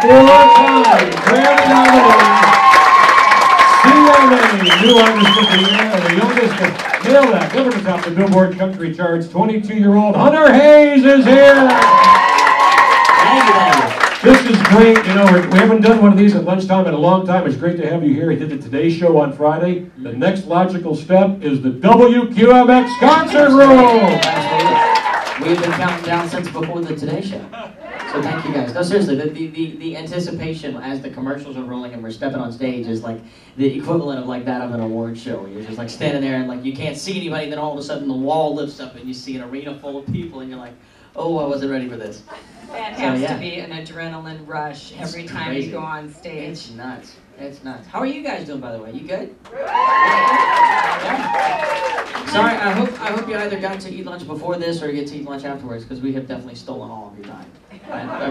four-time Grammy nominee, CMA New Artist of the Year, and the youngest to nail that, never to top the Billboard Country Charts, 22-year-old Hunter Hayes is here. Thank you. This is great. You know, we haven't done one of these at lunchtime in a long time. It's great to have you here. He did the Today Show on Friday. The next logical step is the WQMX concert room. We've been counting down since before the Today Show. So thank you guys. No, seriously, the anticipation as the commercials are rolling and we're stepping on stage is like the equivalent of like that of an award show. You're just like standing there and like you can't see anybody, then all of a sudden the wall lifts up and you see an arena full of people and you're like, oh, I wasn't ready for this. That has to be an adrenaline rush every time you go on stage. It's nuts. It's nuts. How are you guys doing, by the way? You good? Yeah. Sorry, I hope you either got to eat lunch before this or get to eat lunch afterwards, because we have definitely stolen all of your time. I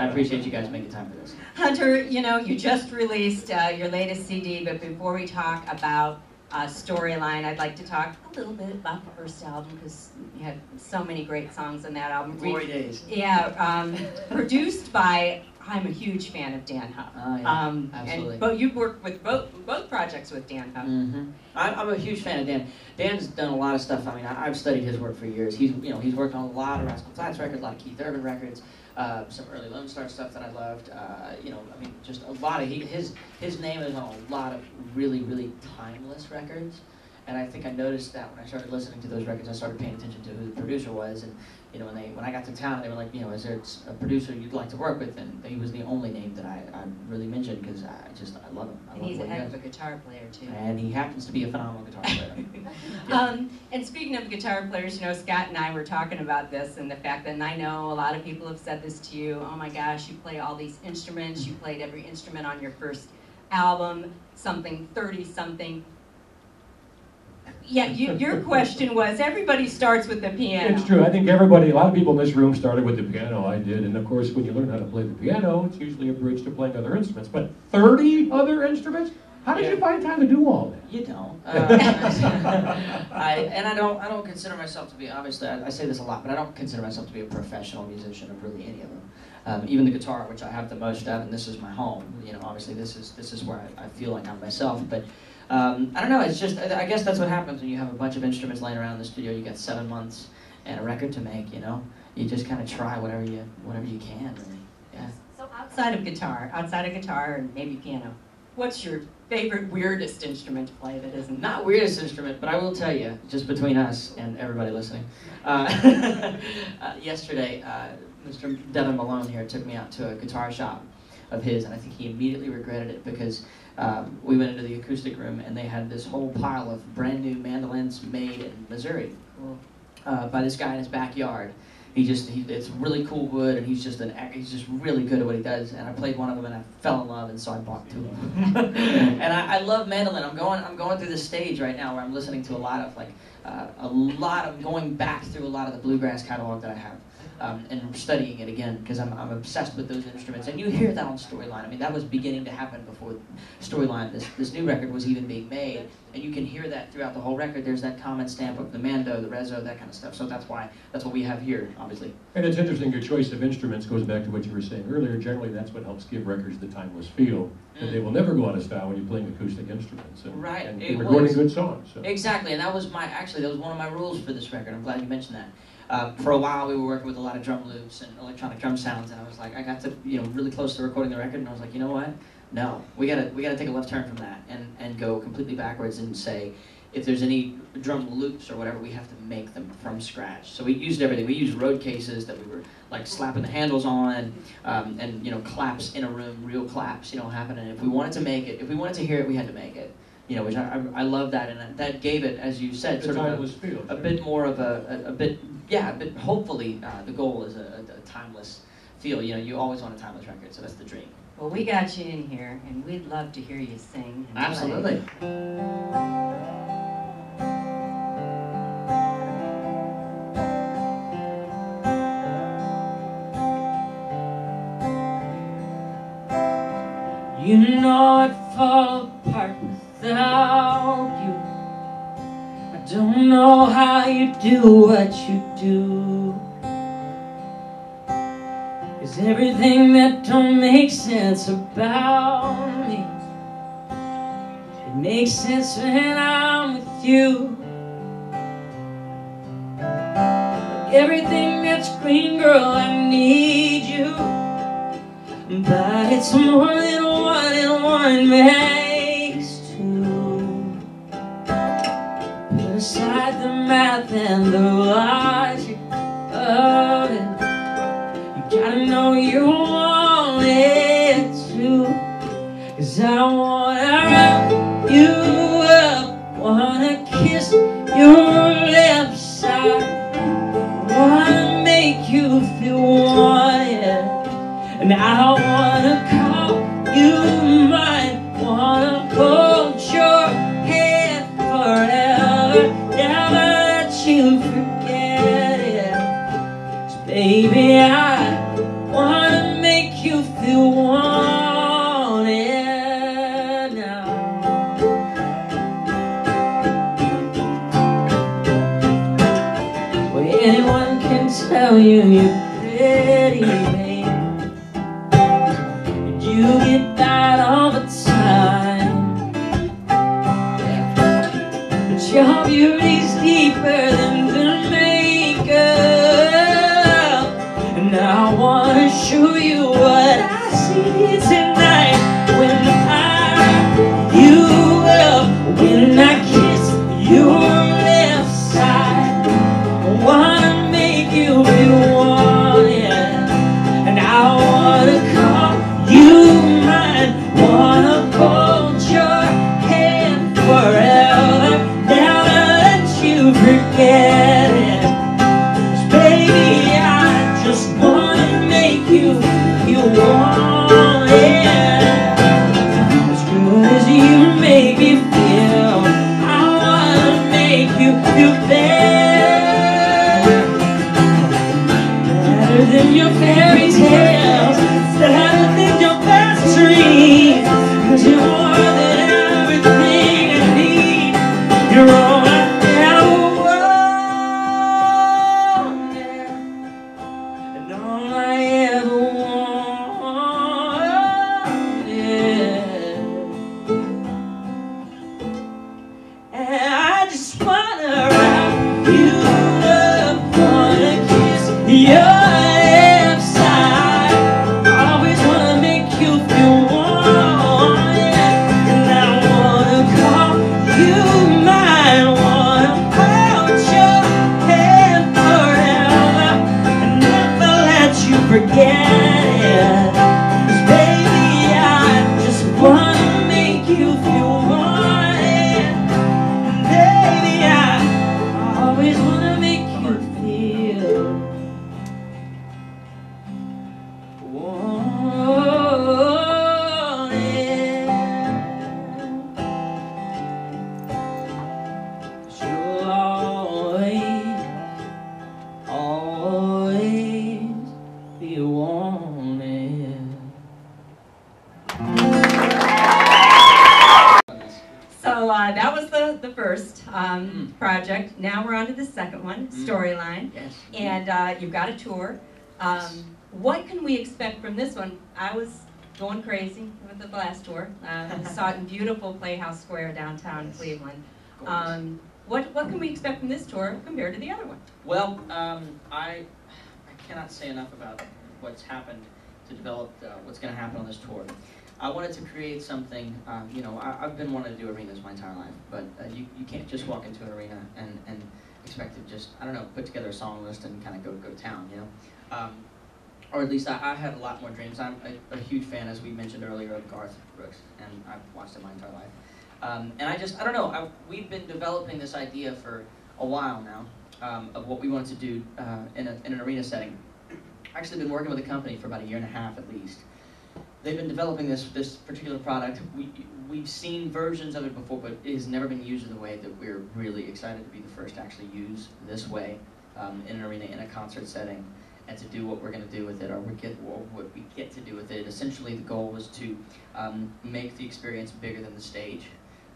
appreciate you guys making time for this. Hunter, you know, you just released your latest CD, but before we talk about Storyline, I'd like to talk a little bit about the first album, because you had so many great songs on that album. Glory days. Yeah, produced by, I'm a huge fan of Dan Huff. Oh, yeah. Absolutely. But you've worked with both projects with Dan Huff. Mm-hmm. I'm a huge fan of Dan. Dan's done a lot of stuff. I mean, I've studied his work for years. He's worked on a lot of Rascal Flatts records, a lot of Keith Urban records, some early Lone Star stuff that I loved. Just a lot of his name is on a lot of really, really timeless records. And I think I noticed that when I started listening to those records, I started paying attention to who the producer was. And you know, when I got to town, they were like, you know, is there a producer you'd like to work with? And he was the only name that I really mentioned, because I love him. And he's a heck of a guitar player too. And he happens to be a phenomenal guitar player. Yeah. And speaking of guitar players, you know, Scott and I were talking about this, and the fact that, and I know a lot of people have said this to you, oh my gosh, you play all these instruments, you played every instrument on your first album, something 30-something. Yeah, your question was, everybody starts with the piano. It's true. I think a lot of people in this room started with the piano. I did. And of course, when you learn how to play the piano, it's usually a bridge to playing other instruments. But 30 other instruments? How did you find time to do all that? You don't. I don't consider myself to be, obviously, I say this a lot, but I don't consider myself to be a professional musician of really any of them. Even the guitar, which I have the most of, and this is my home. You know, obviously, this is where I feel like I'm myself. But I don't know. It's just, I guess that's what happens when you have a bunch of instruments laying around in the studio. You got 7 months and a record to make. You know, you just kind of try whatever you can. Really. Yeah. So outside of guitar and maybe piano, what's your favorite weirdest instrument to play that isn't? Not weirdest instrument, but I will tell you, just between us and everybody listening, yesterday, Mr. Devin Malone here took me out to a guitar shop of his, and I think he immediately regretted it, because we went into the acoustic room and they had this whole pile of brand new mandolins made in Missouri by this guy in his backyard. It's really cool wood, and he's just really good at what he does. And I played one of them, and I fell in love, and so I bought 2 of them. And I love mandolin. I'm going through this stage right now where I'm listening to going back through a lot of the bluegrass catalog that I have. And studying it again, because I'm obsessed with those instruments. And you hear that on Storyline. I mean, that was beginning to happen before Storyline, this new record, was even being made. And you can hear that throughout the whole record. There's that common stamp of the mando, the rezo, that kind of stuff. So that's what we have here, obviously. And it's interesting, your choice of instruments goes back to what you were saying earlier. Generally, that's what helps give records the timeless feel. That they will never go out of style when you're playing acoustic instruments. And you're recording good songs. So. Exactly, and that was one of my rules for this record. I'm glad you mentioned that. For a while, we were working with a lot of drum loops and electronic drum sounds, and I was like, I got to really close to recording the record, and I was like, you know what? No, we gotta take a left turn from that and go completely backwards and say, if there's any drum loops or whatever, we have to make them from scratch. So we used everything. We used road cases that we were like slapping the handles on, and claps in a room, real claps, happening. If we wanted to make it, if we wanted to hear it, we had to make it. Which I love that, and that gave it, as you said, sort of a bit more of but hopefully the goal is a timeless feel. You always want a timeless record, so that's the dream. Well, we got you in here, and we'd love to hear you sing. And absolutely. You know I'd fall apart without you. I don't know how you do what you do. 'cause everything that don't make sense about me, it makes sense when I'm with you. Everything that's green, girl, I need you, but it's more than one and one makes two. Put aside the math and the logic of it, you gotta know you want it too. 'Cause I wanna wrap you up, wanna kiss your lips, I wanna make you feel wanted, and I wanna call you mine, wanna hold your hand forever, never let you forget it. 'Cause baby, I wanna make you feel wanted now. Well, anyone can tell you you're pretty, babe, and you get that all the time. But your beauty's deeper than the makeup, and I wanna show you what I see tonight when I wrap you up, when I kiss your left side. I wanna make you feel wanted, and I wanna call you mine, wanna hold your hand forever, never let you forget it. 'Cause baby, I just wanna make you feel wanted, as good as you make me feel. I wanna make you feel better, better than your fairy tales, better than your best dreams. 'Cause you're more than everything I need. You're all I ever wanted, and all I ever wanted. And I just wanna wrap you up, wanna kiss your left side, always wanna make you feel wanted, and I wanna call you mine, wanna hold your hand forever, and never let you forget it. 'Cause baby, I just wanna make you feel wanted, and baby, I always wanna make you feel wanted. 'Cause you'll always, always be wanted. So that was the first project. Now we're on to the second one, Storyline. Yes. And you've got a tour. What can we expect from this one? I was going crazy with the last tour. Saw it in beautiful Playhouse Square downtown Cleveland. What can we expect from this tour compared to the other one? Well, I cannot say enough about what's happened to develop what's going to happen on this tour. I wanted to create something, you know, I've been wanting to do arenas my entire life, but you can't just walk into an arena and expect to just, I don't know, put together a song list and kind of go to town, you know? Or at least I had a lot more dreams. I'm a huge fan, as we mentioned earlier, of Garth Brooks, and I've watched him my entire life. And I don't know, we've been developing this idea for a while now of what we wanted to do in an arena setting. I've actually been working with a company for about a year and a half at least. They've been developing this particular product. We've seen versions of it before, but it has never been used in the way that we're really excited to be the first to actually use this way in an arena, in a concert setting, and to do what we're going to do with it, or what we get to do with it. Essentially, the goal was to make the experience bigger than the stage,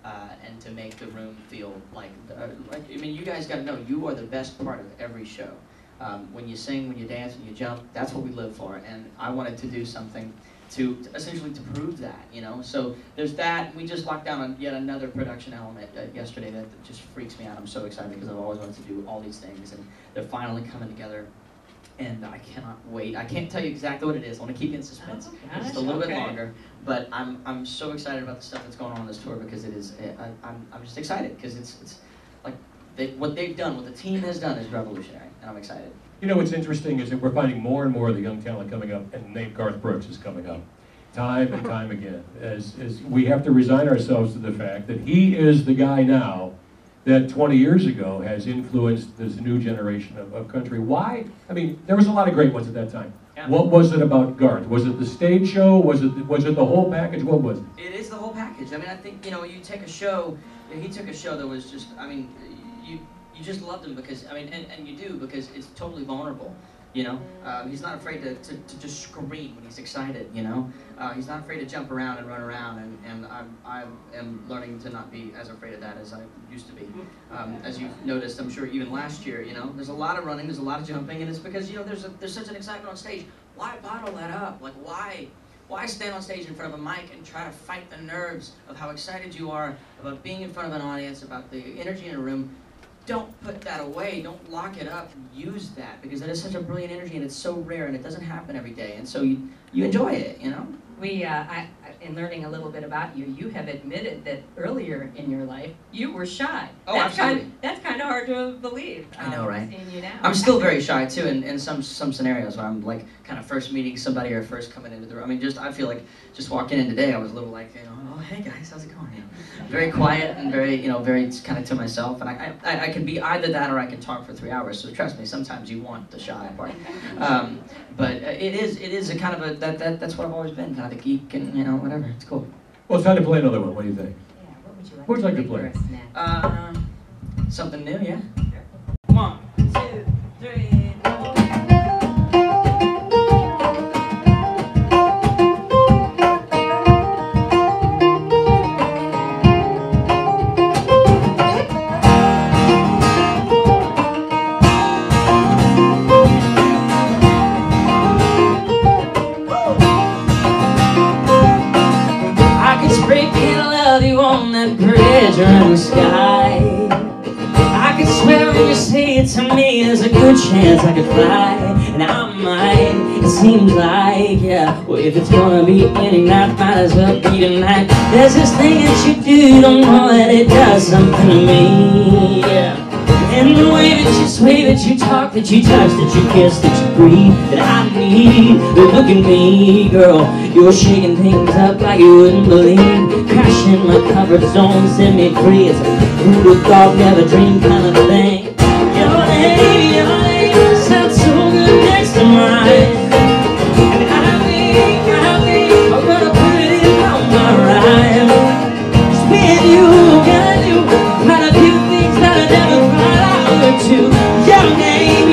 and to make the room feel like, I mean, you guys got to know, you are the best part of every show. When you sing, when you dance, when you jump, that's what we live for. And I wanted to do something to essentially to prove that, you know. So there's that. We just locked down on yet another production element yesterday that just freaks me out. I'm so excited because I've always wanted to do all these things, and they're finally coming together. And I cannot wait. I can't tell you exactly what it is. I want to keep you in suspense just a little bit longer. But I'm so excited about the stuff that's going on this tour because it is. I'm just excited because it's like what they've done, what the team has done is revolutionary, and I'm excited. You know what's interesting is that we're finding more and more of the young talent coming up, and Nate Garth Brooks is coming up, time and time again. As we have to resign ourselves to the fact that he is the guy now that 20 years ago has influenced this new generation of country. Why? I mean, there was a lot of great ones at that time. Yeah. What was it about Garth? Was it the stage show? Was it the whole package? What was it? It is the whole package. I mean, I think, you know, you take a show, he took a show that was just, I mean, you just loved him because, I mean, and you do because it's totally vulnerable, you know? He's not afraid to just scream when he's excited, you know? He's not afraid to jump around and run around, and I am learning to not be as afraid of that as I used to be. As you've noticed, I'm sure even last year, you know, there's a lot of running, there's a lot of jumping, and it's because, you know, there's such an excitement on stage. Why bottle that up? Like, why stand on stage in front of a mic and try to fight the nerves of how excited you are about being in front of an audience, about the energy in a room? Don't put that away. Don't lock it up. Use that because that is such a brilliant energy and it's so rare and it doesn't happen every day. And so you enjoy it, you know? In learning a little bit about you, you have admitted that earlier in your life you were shy. Oh, absolutely. That's kind of hard to believe. I know, right? Seeing you now. I'm still very shy too in some scenarios where I'm like kind of first meeting somebody or first coming into the room. I mean, I feel like just walking in today, I was a little like, you know, oh hey guys, how's it going? You know, very quiet and very, you know, very kind of to myself. And I can be either that or I can talk for 3 hours. So trust me, sometimes you want the shy part. But it is a kind of a that's what I've always been, kind of the geek and you know whatever. It's cool. Well, it's time to play another one. What do you think? Yeah, what would you like to play? Something new, yeah. 1, 2, 3, 4. Bridge around the sky. I could swear when you say it to me, there's a good chance I could fly, and I might. It seems like, yeah. Well, if it's gonna be any night, might as well be tonight. There's this thing that you do, you don't know that it does something to me. Yeah. And the way that you sway, that you talk, that you touch, that you kiss, that you breathe, that I need. But look at me, girl, you're shaking things up like you wouldn't believe. Crashing my comfort zone, set me free. It's a who'd have thought, never dreamed kind of thing. Your name sounds so good next to mine. And I think I'm gonna put it in on my rhyme. Just with you, got you, quite a few things that I never thought I would do. Your name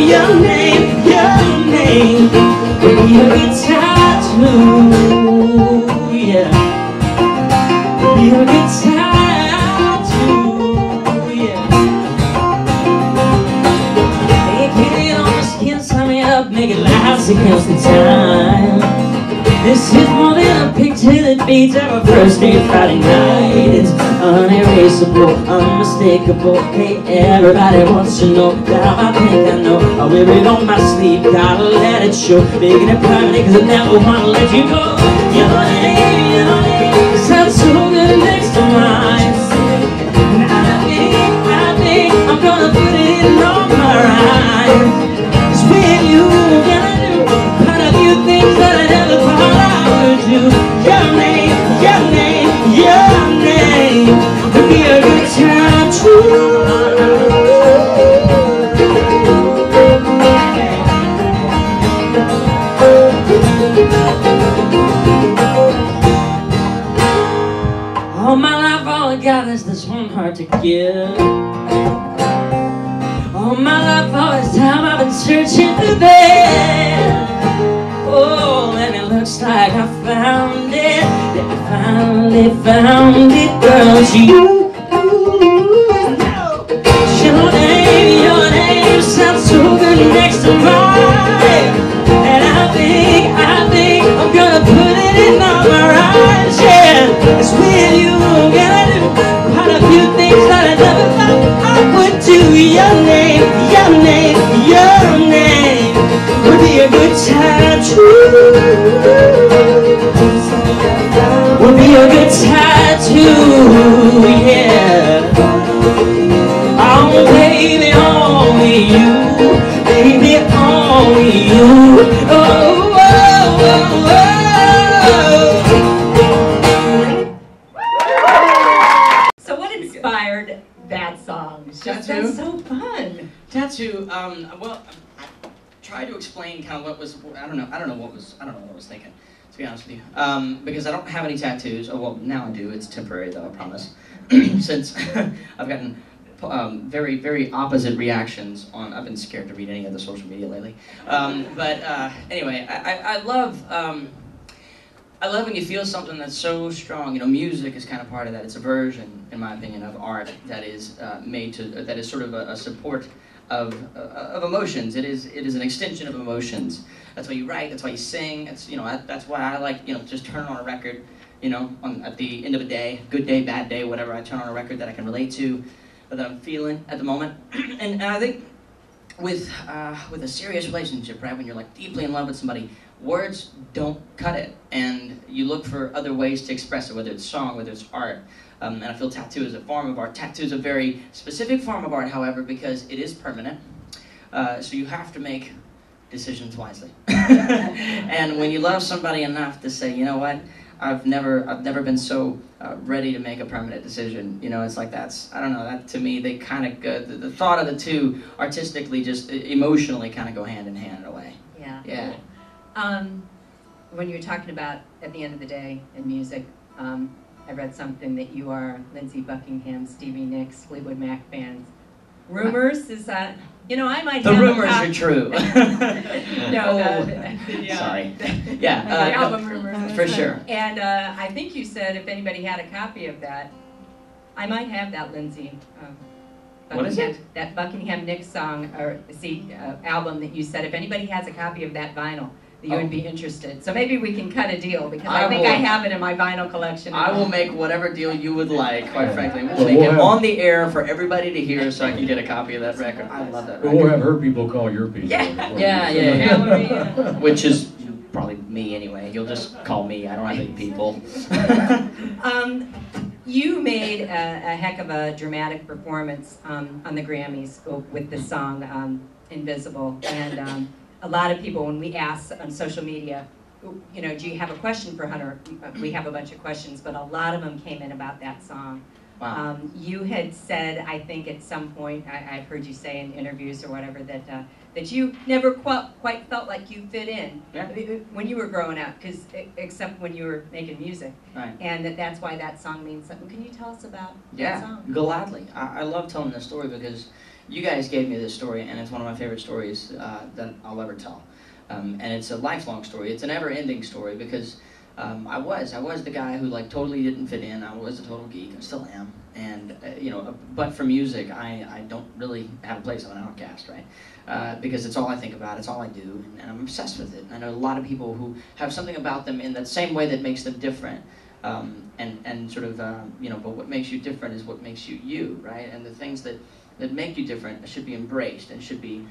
will be a guitar too, yeah. Be a guitar too, yeah. Make it on my skin, sign me up, make it last against the time. This is more than a picture that beats our first date Friday night. It's unerasable, unmistakable. Hey, everybody wants to know that I think I know. I wear it on my sleeve, gotta let it show. Making it permanent cause I never wanna let you go. Your name sounds so good next to mine. And I think I'm gonna put it in on my rhyme. Cause with you, gonna do quite a few things that I never thought I would do. Your name would be a good time too. All my life, all I got is this one heart to give. All my life, all this time, I've been searching for that. Oh, and it looks like I found it. That I finally found it, girl. It's you. Your name sounds so good next to me. tried to explain kind of what was, I don't know what I was thinking, to be honest with you. Because I don't have any tattoos. Oh, well, now I do. It's temporary, though, I promise. Since I've gotten very, very opposite reactions on, I've been scared to read any of the social media lately. Anyway, I love when you feel something that's so strong. You know, music is kind of part of that. It's a version, in my opinion, of art that is that is sort of a support of emotions. It is an extension of emotions. That's why you write. That's why you sing. It's, you know, that's why I like, you know, just turn on a record. You know, at the end of a day, good day, bad day, whatever. I turn on a record that I can relate to, that I'm feeling at the moment. And I think with a serious relationship, right, when you're like deeply in love with somebody, words don't cut it, and you look for other ways to express it, whether it's song, whether it's art. And I feel tattoo is a form of art. Tattoo is a very specific form of art, however, because it is permanent. So you have to make decisions wisely. And when you love somebody enough to say, you know what, I've never been so ready to make a permanent decision. You know, it's like I don't know, that to me, they kind of go, the thought of the two artistically, just emotionally kind of go hand in hand in a way. Yeah. Yeah. When you were talking about at the end of the day in music, I read something that you are Lindsey Buckingham, Stevie Nicks, Fleetwood Mac fans. Rumors is that, you know, I might have the rumors are true. No, yeah. Sorry. Yeah. The album Rumors. For sure. And I think you said if anybody had a copy of that, I might have that Lindsey. What is it? That Buckingham Nicks song or album that you said if anybody has a copy of that vinyl, that you would be interested. So maybe we can cut a deal because I think I have it in my vinyl collection. I will make whatever deal you would like, quite frankly. We'll make it on the air for everybody to hear so I can get a copy of that record. I love that record. We'll have her people call your people. Yeah. Which is probably me anyway. You'll just call me. I don't have any people. You made a heck of a dramatic performance on the Grammys with the song Invisible. And a lot of people, when we ask on social media, you know, do you have a question for Hunter? We have a bunch of questions, but a lot of them came in about that song. Wow. You had said, I think at some point, I've heard you say in interviews or whatever, that you never quite felt like you fit in when you were growing up, except when you were making music. Right. And that's why that song means something. Can you tell us about that song? Yeah, gladly. I love telling this story because you guys gave me this story, and it's one of my favorite stories that I'll ever tell. And it's a lifelong story. It's a never-ending story because I was the guy who like totally didn't fit in. I was a total geek. I still am. And you know, but for music, I don't really have a place. I'm an outcast, right? Because it's all I think about. It's all I do, and I'm obsessed with it. And I know a lot of people who have something about them in that same way that makes them different. And sort of you know, but what makes you different is what makes you you, right? And the things that make you different should be embraced and should be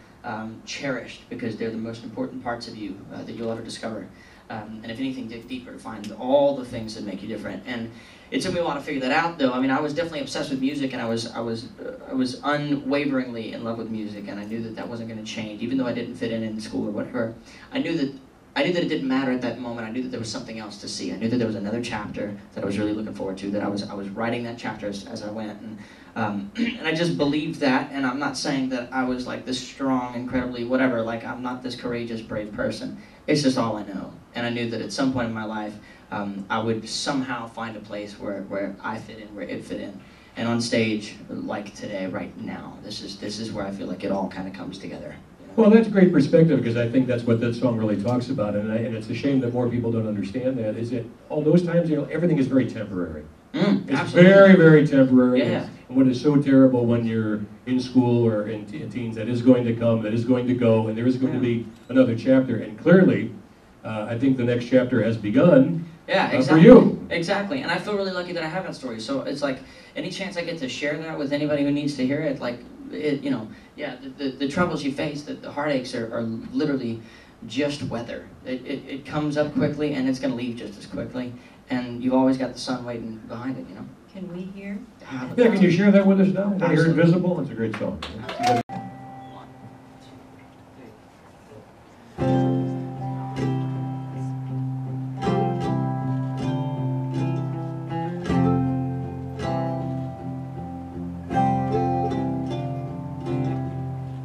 cherished because they're the most important parts of you that you'll ever discover. And if anything, dig deeper to find all the things that make you different. And it took me a while to figure that out, though. I mean, I was definitely obsessed with music, and I was unwaveringly in love with music, and I knew that wasn't going to change, even though I didn't fit in school or whatever. I knew that it didn't matter at that moment. I knew that there was something else to see. I knew that there was another chapter that I was really looking forward to. That I was writing that chapter as I went, and I just believed that. And I'm not saying that I was like this strong, incredibly whatever. Like I'm not this courageous, brave person. It's just all I know. And I knew that at some point in my life, I would somehow find a place where I fit in, where it fit in. And on stage, like today, right now, this is where I feel like it all kind of comes together. Well, that's great perspective because I think that's what that song really talks about, and it's a shame that more people don't understand that. Is that all those times, you know, everything is very temporary. It's absolutely. very, very temporary. Yeah. And what is so terrible when you're in school or in teens, that is going to come, that is going to go, and there is going to be another chapter. And clearly, I think the next chapter has begun. Yeah, exactly. For you. Exactly, and I feel really lucky that I have that story. So it's like any chance I get to share that with anybody who needs to hear it, like you know, yeah, the troubles you face, the heartaches are literally just weather. It comes up quickly and it's going to leave just as quickly, and you've always got the sun waiting behind it, you know. Can we hear? Yeah, can you share that with us now? Want to hear Invisible? It's a great song.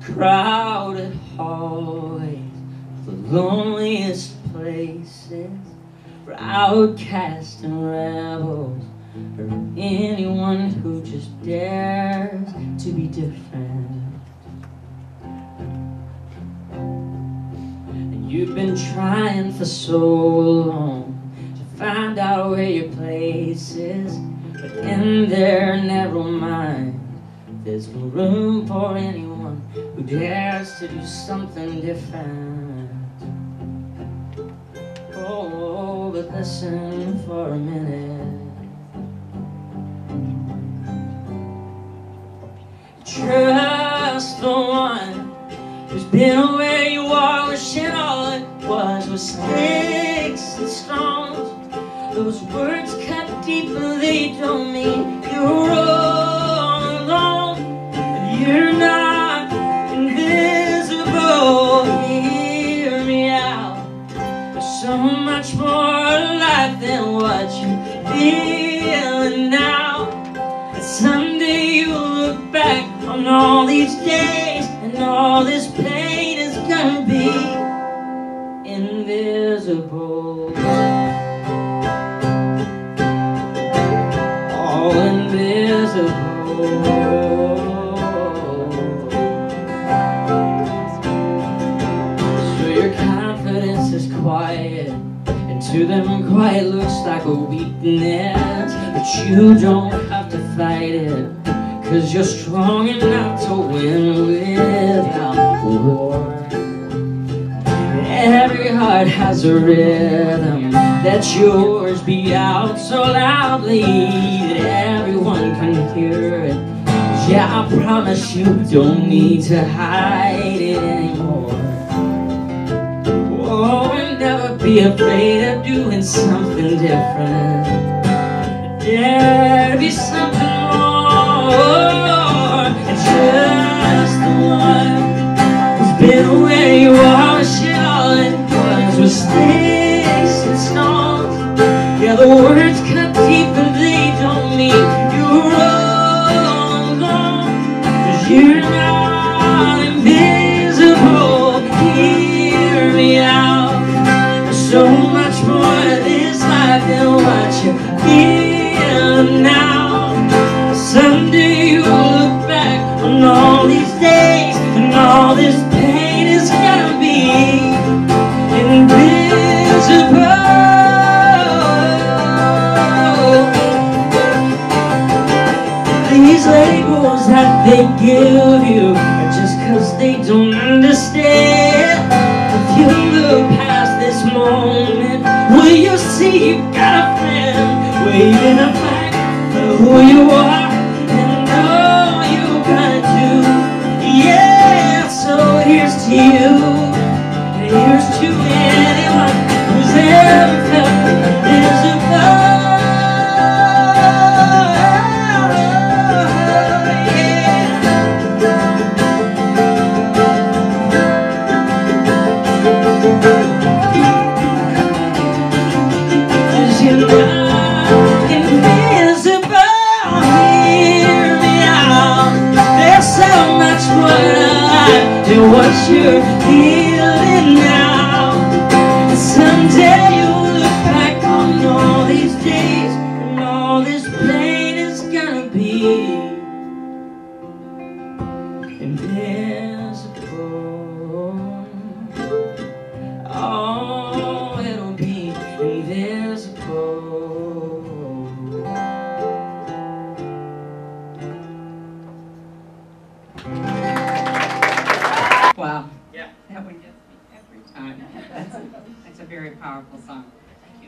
Crowded hallways, the loneliest places, for outcasts and rebels, or anyone who just dares to be different. And you've been trying for so long to find out where your place is, but in their narrow mind there's no room for anyone who dares to do something different. Oh, but listen for a minute. Trust the one who's been where you are, wishing all it was sticks and stones. Those words cut deep, but they don't mean you're all alone. You're not invisible. Hear me out. There's so much more alive than what you're feeling now. And someday you'll look back on all these days, and all this pain is gonna be invisible. All invisible. So your confidence is quiet, and to them quiet looks like a weakness, but you don't have to fight it, 'cause you're strong enough to win without war. Every heart has a rhythm, let yours be out so loudly that everyone can hear it. Yeah, I promise you don't need to hide it anymore. Oh, and never be afraid of doing something different. Dare to be something more, and trust the one who's been where you are, wishing all it was sticks and stones. Yeah, the words cut deep, but they don't mean you're all alone, 'cause you're not invisible. Hear me out. There's so much more to this life than what you feel now. Someday you'll look back on all these days, and all this pain is gonna be invisible. These labels that they give you are just 'cause they don't understand. If you look past this moment, will you see you got a friend waving a flag for who you are and all you're gonna do? Yeah, so here's to you, and here's to anyone who's ever felt invisible. What you're feeling now. Someday you'll look back on all these days, and all this pain is gonna be invisible. Oh, it'll be invisible. Wow. Yeah. That one gets me every time. That's a very powerful song.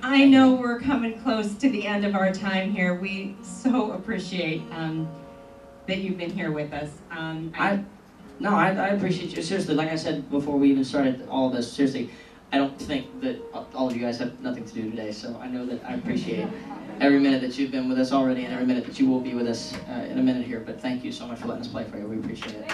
I know we're coming close to the end of our time here. We so appreciate that you've been here with us. I appreciate you. Seriously, like I said before we even started all of this, seriously, I don't think that all of you guys have nothing to do today, so I know that I appreciate every minute that you've been with us already and every minute that you will be with us in a minute here, but thank you so much for letting us play for you. We appreciate it.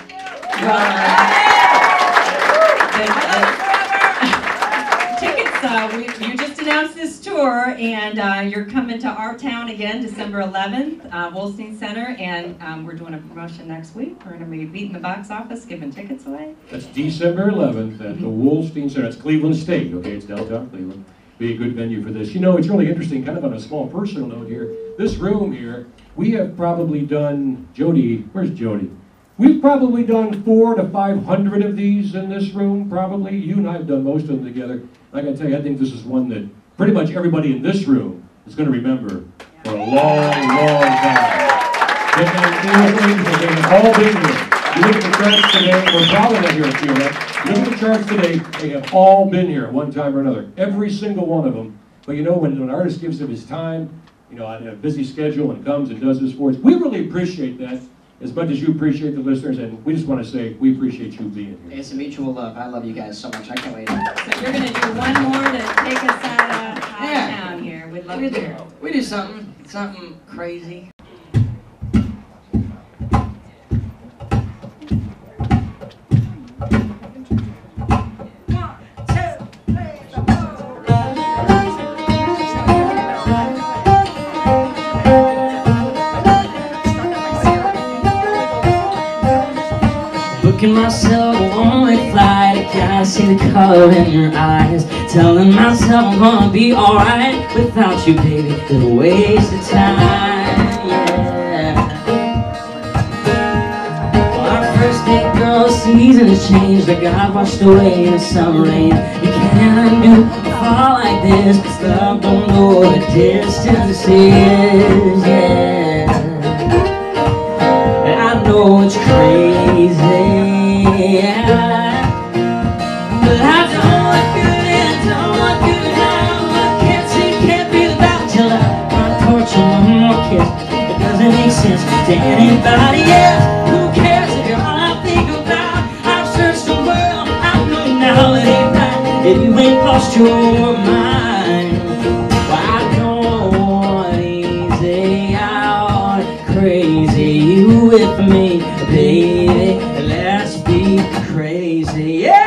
Tickets, you just announced announced this tour, and you're coming to our town again, December 11th, Wolstein Center, and we're doing a promotion next week. We're going to be beating the box office, giving tickets away. That's December 11th at the Wolstein Center. That's Cleveland State, okay? It's downtown Cleveland. Be a good venue for this. You know, it's really interesting, kind of on a small personal note here. This room here, we have probably done, Jody, where's Jody? We've probably done 400 to 500 of these in this room, probably. You and I have done most of them together. I gotta tell you, I think this is one that pretty much everybody in this room is gonna remember for a long, long time. They've all been here. You look at the charts today, we're probably not here at QMX. You look at the charts today, they have all been here at one time or another. Every single one of them. But you know, when an artist gives of his time, you know, on a busy schedule and comes and does this for us, we really appreciate that as much as you appreciate the listeners, and we just want to say we appreciate you being here. It's a mutual love. I love you guys so much. I can't wait. So you're going to do one more to take us out of town here. We'd love to hear. We do something crazy. Booking myself a one-way flight, I gotta see the color in your eyes. Telling myself I'm gonna be alright without you, baby. It's a waste of time, yeah. Well, our first date, girl, seasons changed. I got washed away in the summer rain. You can't undo a fall like this, 'cause love don't know what the distance is, yeah. And I know it's crazy, yeah. But I don't want good and don't want good now. I can't see, can't be without your love. My torture, one more kiss. It doesn't make sense to anybody else. Who cares if you're all I think about? I've searched the world, I know now it ain't right. If you ain't lost your mind, well, I don't want easy out, crazy. You with me, baby, let's be crazy, yeah!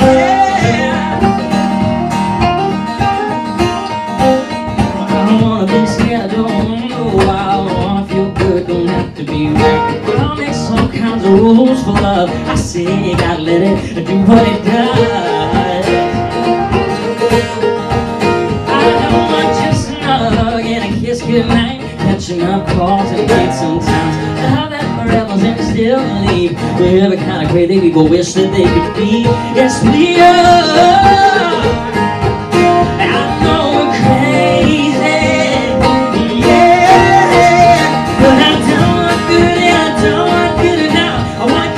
Yeah! I don't wanna be scared, I don't wanna go wild, I wanna feel good, don't have to be right. But I'll make some kinds of rules for love. I say you gotta let it do what it does. I don't want just another hug and a kiss goodnight. Catching up calls and dates sometimes. How that forever's and still believe we're the kind of crazy people wish that they could be. Yes, we are. I know we're crazy, yeah. But I don't want good and I don't want good now. I want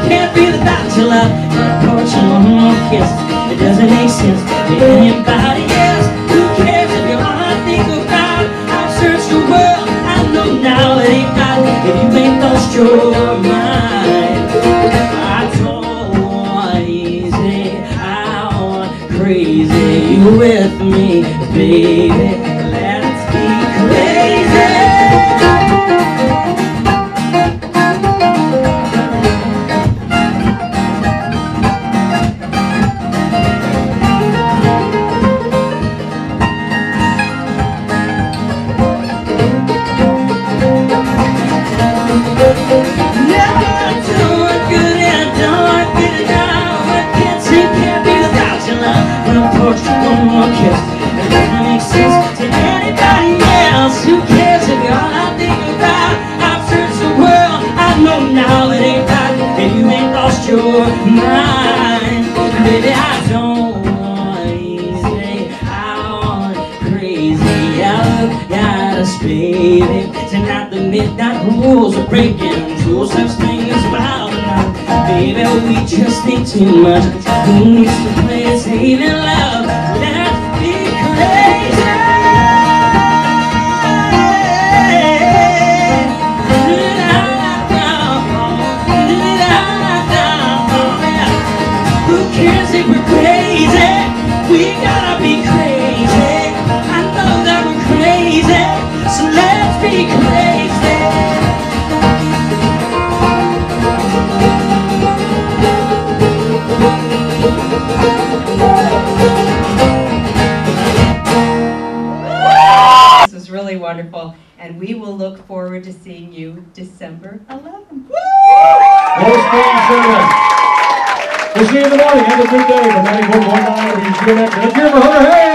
can't be without your love. And of course, one more kiss. It doesn't make sense to anybody else. Who cares if you're all I think about? I've searched the world, I know now it ain't right. If you ain't lost your mind, I don't want easy, I want crazy. You with me, baby, let's be crazy. Your mind, baby, I don't want easy, I want crazy. I look at us, baby, tonight the midnight rules are breaking. No such thing as wild enough, baby, we just think too much. Who needs to play saving love? Let's be crazy. We gotta be crazy. I know that we're crazy, so let's be crazy. we will look forward to seeing you December 11th. We'll see you in the morning. Have a good day from 94.9 WQMX. Let's hear for Hunter Hayes.